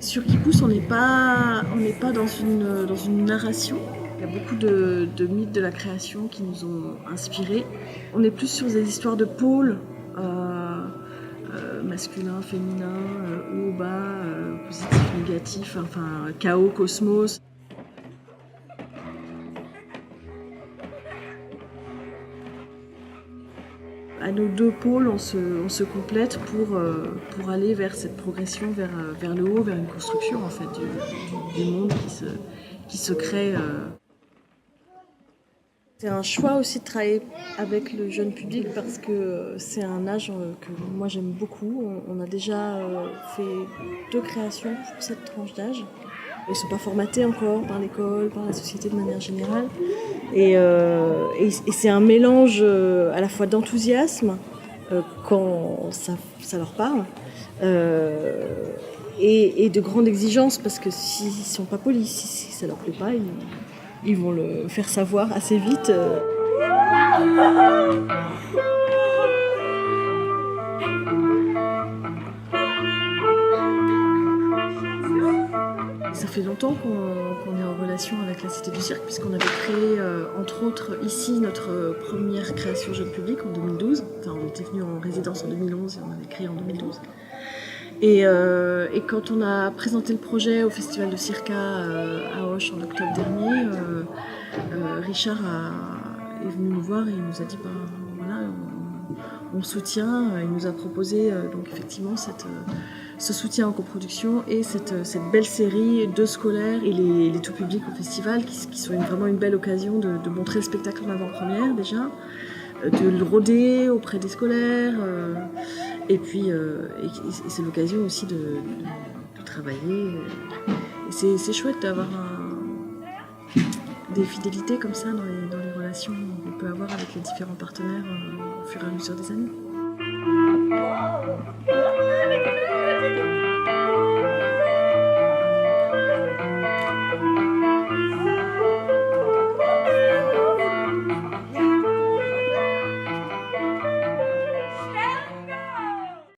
Sur Qui pousse, on n'est pas dans une narration. Il y a beaucoup de mythes de la création qui nous ont inspirés. On est plus sur des histoires de pôles, masculin, féminin, haut, bas, positif, négatif, enfin chaos, cosmos. À nos deux pôles, on se complète pour aller vers cette progression, vers le haut, vers une construction en fait, du monde qui se crée. C'est un choix aussi de travailler avec le jeune public parce que c'est un âge que moi j'aime beaucoup. On a déjà fait 2 créations pour cette tranche d'âge. Ils ne sont pas formatés encore par l'école, par la société de manière générale. Et c'est un mélange à la fois d'enthousiasme quand ça leur parle et de grande exigence parce que s'ils ne sont pas polis, si ça leur plaît pas, ils vont le faire savoir assez vite. Ça fait longtemps qu'on est en relation avec la Cité du Cirque puisqu'on avait créé, entre autres, ici notre première création jeune public en 2012. Enfin, on était venu en résidence en 2011 et on avait créé en 2012. Et quand on a présenté le projet au Festival de Circa à Auch en octobre dernier, Richard est venu nous voir et il nous a dit voilà, on soutient. Il nous a proposé donc effectivement ce soutien en coproduction et cette belle série de scolaires et les tout publics au festival qui sont vraiment une belle occasion de montrer le spectacle en avant-première déjà, de le rôder auprès des scolaires. Et puis, c'est l'occasion aussi de travailler. Et c'est chouette d'avoir des fidélités comme ça dans les relations qu'on peut avoir avec les différents partenaires au fur et à mesure des années.